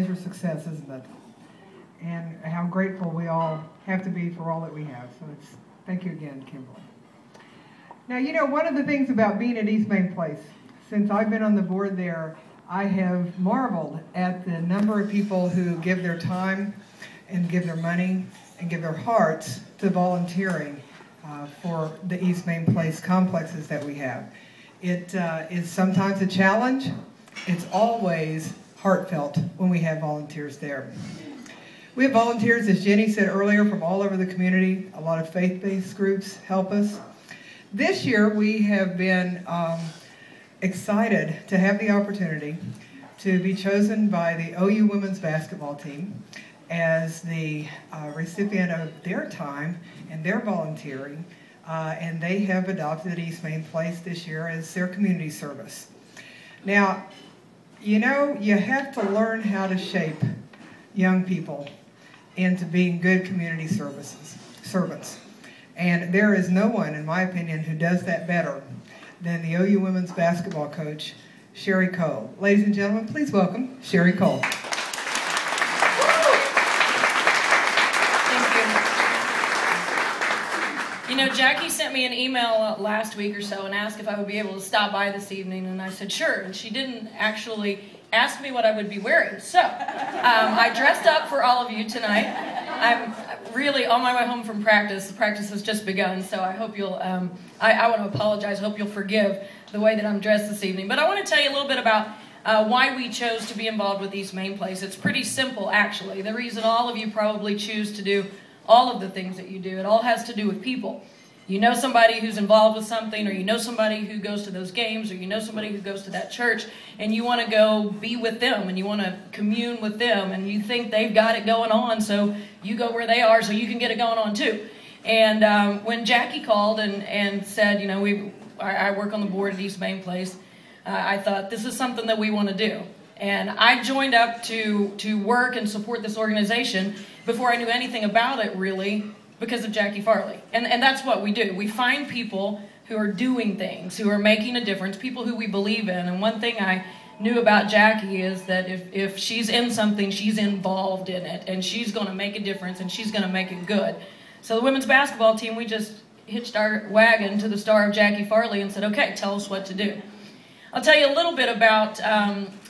measure success, isn't it? And how grateful we all have to be for all that we have. So thank you again, Kimberly. Now, you know, one of the things about being at East Main Place, since I've been on the board there, I have marveled at the number of people who give their time and give their money and give their hearts to volunteering for the East Main Place complexes that we have. It is sometimes a challenge. It's always heartfelt when we have volunteers there. We have volunteers, as Jenny said earlier, from all over the community. A lot of faith-based groups help us. This year we have been excited to have the opportunity to be chosen by the OU women's basketball team as the recipient of their time and their volunteering, and they have adopted East Main Place this year as their community service. Now, you know, you have to learn how to shape young people into being good community servants. And there is no one, in my opinion, who does that better than the OU women's basketball coach, Sherri Coale. Ladies and gentlemen, please welcome Sherri Coale. You know, Jackie sent me an email last week or so and asked if I would be able to stop by this evening, and I said sure, and she didn't actually ask me what I would be wearing. So, I dressed up for all of you tonight. I'm really on my way home from practice. The practice has just begun, so I hope you'll, I want to apologize, I hope you'll forgive the way that I'm dressed this evening. But I want to tell you a little bit about why we chose to be involved with East Main Place. It's pretty simple, actually. The reason all of you probably choose to do all of the things that you do, it all has to do with people. You know somebody who's involved with something, or you know somebody who goes to those games, or you know somebody who goes to that church, and you want to go be with them, and you want to commune with them, and you think they've got it going on, so you go where they are so you can get it going on too. And when Jackie called and said, you know, I work on the board at East Main Place, I thought this is something that we want to do. And I joined up to work and support this organization before I knew anything about it, really, because of Jackie Farley. And that's what we do. We find people who are doing things, who are making a difference, people who we believe in. And one thing I knew about Jackie is that if she's in something, she's involved in it, and she's going to make a difference, and she's going to make it good. So the women's basketball team, we just hitched our wagon to the star of Jackie Farley and said, okay, tell us what to do. I'll tell you a little bit about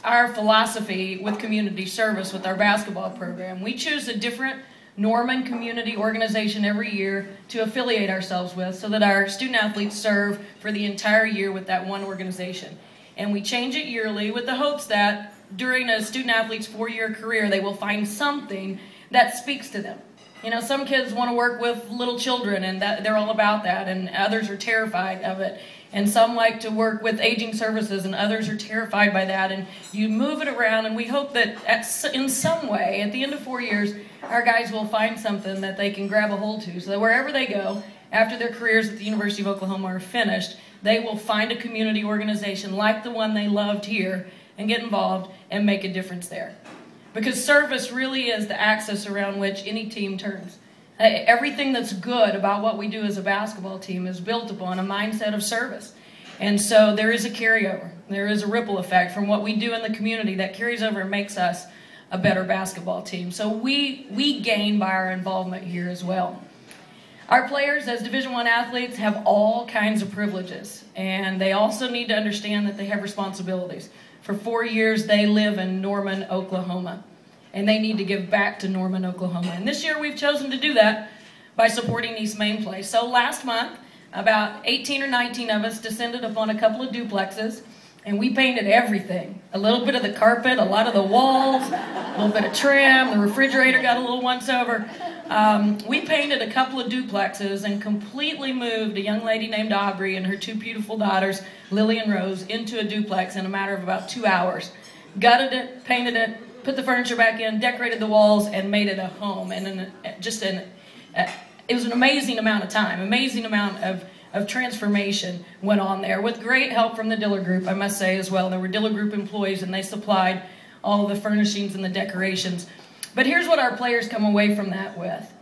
our philosophy with community service with our basketball program. We choose a different Norman community organization every year to affiliate ourselves with so that our student athletes serve for the entire year with that one organization. And we change it yearly with the hopes that during a student athlete's 4-year career, they will find something that speaks to them. You know, some kids want to work with little children, and they're all about that, and others are terrified of it. And some like to work with aging services, and others are terrified by that. And you move it around, and we hope that in some way, at the end of 4 years, our guys will find something that they can grab a hold to, so that wherever they go, after their careers at the University of Oklahoma are finished, they will find a community organization like the one they loved here and get involved and make a difference there. Because service really is the axis around which any team turns. Everything that's good about what we do as a basketball team is built upon a mindset of service. And so there is a carryover. There is a ripple effect from what we do in the community that carries over and makes us a better basketball team. So we gain by our involvement here as well. Our players, as Division I athletes, have all kinds of privileges. And they also need to understand that they have responsibilities. For 4 years, they live in Norman, Oklahoma. And they need to give back to Norman, Oklahoma. And this year we've chosen to do that by supporting East Main Place. So last month, about 18 or 19 of us descended upon a couple of duplexes, and we painted everything. A little bit of the carpet, a lot of the walls, a little bit of trim, the refrigerator got a little once-over. We painted a couple of duplexes and completely moved a young lady named Aubrey and her 2 beautiful daughters, Lily and Rose, into a duplex in a matter of about 2 hours. Gutted it, painted it, put the furniture back in, decorated the walls, and made it a home. And it was an amazing amount of time, amazing amount of transformation went on there, with great help from the Diller Group, I must say, as well. There were Diller Group employees, and they supplied all the furnishings and the decorations. But here's what our players come away from that with.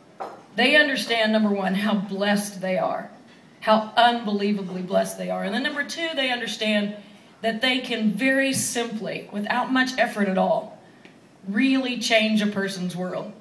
They understand, number one, how blessed they are, how unbelievably blessed they are. And then number two, they understand that they can very simply, without much effort at all, really change a person's world.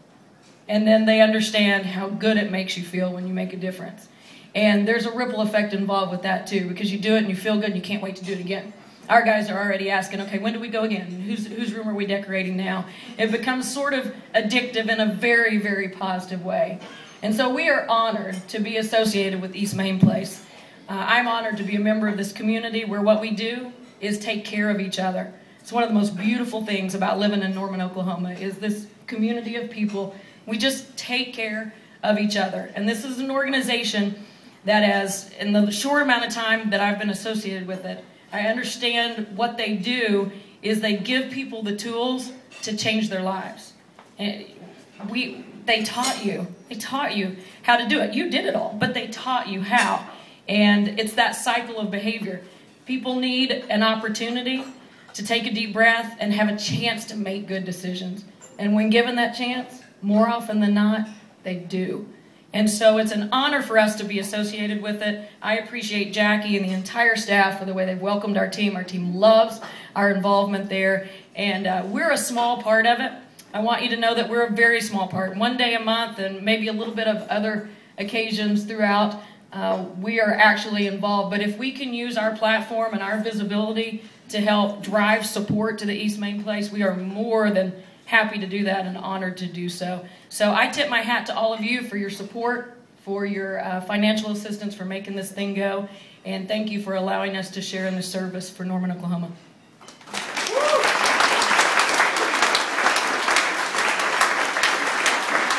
And then they understand how good it makes you feel when you make a difference. And there's a ripple effect involved with that too, because you do it and you feel good and you can't wait to do it again. Our guys are already asking, okay, when do we go again? Whose room are we decorating now? It becomes sort of addictive in a very, very positive way. And so we are honored to be associated with East Main Place. I'm honored to be a member of this community where what we do is take care of each other. It's one of the most beautiful things about living in Norman, Oklahoma, is this community of people. We just take care of each other. And this is an organization that has, in the short amount of time that I've been associated with it, I understand what they do is they give people the tools to change their lives. And they taught you how to do it. You did it all, but they taught you how. And it's that cycle of behavior. People need an opportunity to take a deep breath and have a chance to make good decisions. And when given that chance, more often than not, they do. And so it's an honor for us to be associated with it. I appreciate Jackie and the entire staff for the way they've welcomed our team. Our team loves our involvement there. And we're a small part of it. I want you to know that we're a very small part. One day a month and maybe a little bit of other occasions throughout, we are actually involved. But if we can use our platform and our visibility to help drive support to the East Main Place, we are more than happy to do that and honored to do so. So I tip my hat to all of you for your support, for your financial assistance, for making this thing go, and thank you for allowing us to share in this service for Norman, Oklahoma.